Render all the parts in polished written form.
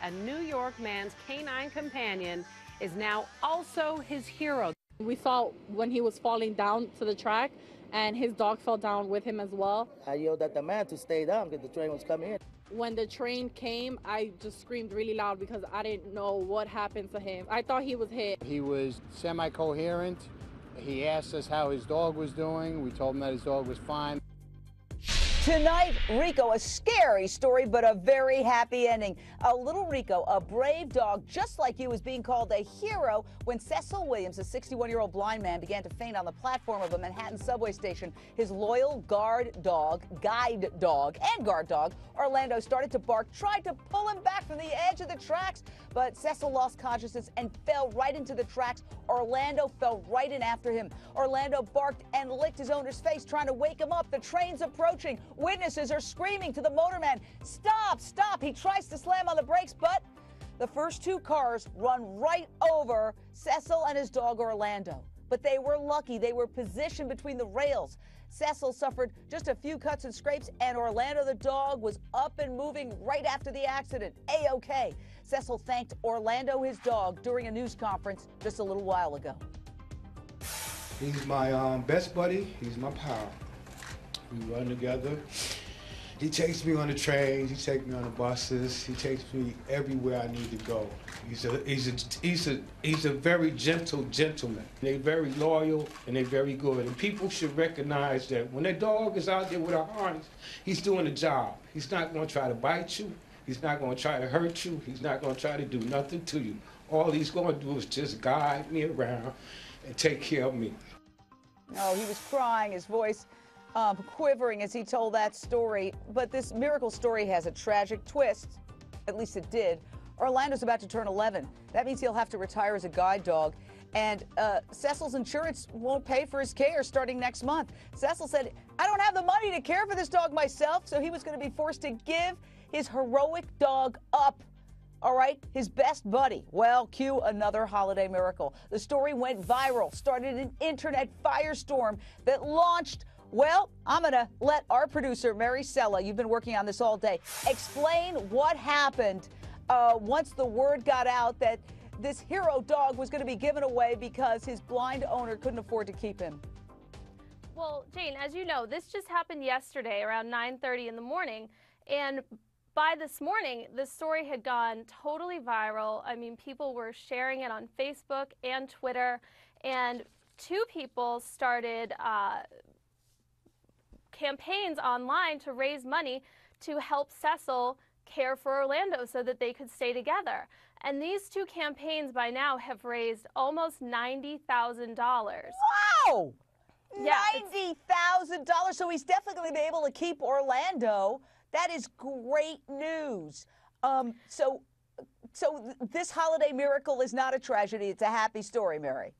a New York man's canine companion is now also his hero. We saw when he was falling down to the track, and his dog fell down with him as well. I yelled at the man to stay down because the train was coming in. When the train came, I just screamed really loud because I didn't know what happened to him. I thought he was hit. He was semi-coherent. He asked us how his dog was doing. We told him that his dog was fine. Tonight, Rico, a scary story, but a very happy ending. A little Rico, a brave dog, just like you, was being called a hero when Cecil Williams, a 61-year-old blind man, began to faint on the platform of a Manhattan subway station. His loyal guide dog, and guard dog, Orlando, started to bark, tried to pull him back from the edge of the tracks, but Cecil lost consciousness and fell right into the tracks. Orlando fell right in after him. Orlando barked and licked his owner's face, trying to wake him up. The train's approaching. Witnesses are screaming to the motorman, "Stop, stop!" He tries to slam on the brakes, but the first two cars run right over Cecil and his dog Orlando. But they were lucky. They were positioned between the rails. Cecil suffered just a few cuts and scrapes, and Orlando the dog was up and moving right after the accident. A-OK. Cecil thanked Orlando, his dog, during a news conference just a little while ago. He's my best buddy. He's my pal. We run together. He takes me on the trains. He takes me on the buses. He takes me everywhere I need to go. He's a very gentle gentleman. They're very loyal and they're very good. And people should recognize that when a dog is out there with a harness, he's doing a job. He's not going to try to bite you. He's not going to try to hurt you. He's not going to try to do nothing to you. All he's going to do is just guide me around and take care of me. Oh, he was crying, his voice quivering as he told that story. But this miracle story has a tragic twist. At least it did. Orlando's about to turn 11. That means he'll have to retire as a guide dog. And Cecil's insurance won't pay for his care starting next month. Cecil said, "I don't have the money to care for this dog myself," so he was going to be forced to give his heroic dog up. All right, his best buddy. Well, cue another holiday miracle. The story went viral, started an internet firestorm that launched. Well, I'm going to let our producer, Mary Sella, you've been working on this all day, explain what happened once the word got out that this hero dog was going to be given away because his blind owner couldn't afford to keep him. Well, Jane, as you know, this just happened yesterday around 9:30 in the morning, and by this morning, the story had gone totally viral. I mean, people were sharing it on Facebook and Twitter, and two people started campaigns online to raise money to help Cecil care for Orlando so that they could stay together. And these two campaigns by now have raised almost $90,000. Wow! Yeah, $90,000. So he's definitely going to be able to keep Orlando. That is great news. So this holiday miracle is not a tragedy. It's a happy story, Mary.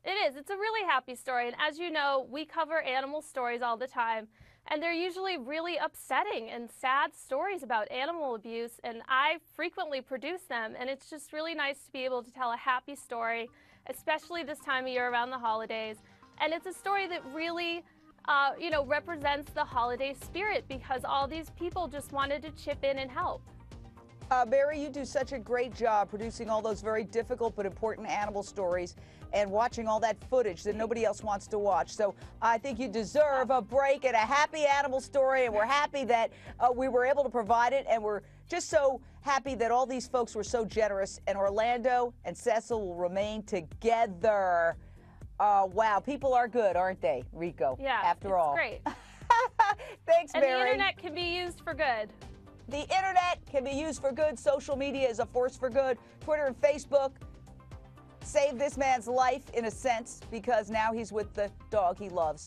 It is. It's a really happy story. And as you know, we cover animal stories all the time. And they're usually really upsetting and sad stories about animal abuse. And I frequently produce them. And it's just really nice to be able to tell a happy story, especially this time of year around the holidays. And it's a story that really represents the holiday spirit because all these people just wanted to chip in and help. Mary, you do such a great job producing all those very difficult but important animal stories and watching all that footage that nobody else wants to watch. So I think you deserve a break and a happy animal story, and we're happy that we were able to provide it, and we're just so happy that all these folks were so generous, and Orlando and Cecil will remain together. Wow, people are good, aren't they, Rico? Yeah, after all. Great. Thanks, and Mary. And the internet can be used for good. The internet can be used for good. Social media is a force for good. Twitter and Facebook saved this man's life in a sense because now he's with the dog he loves.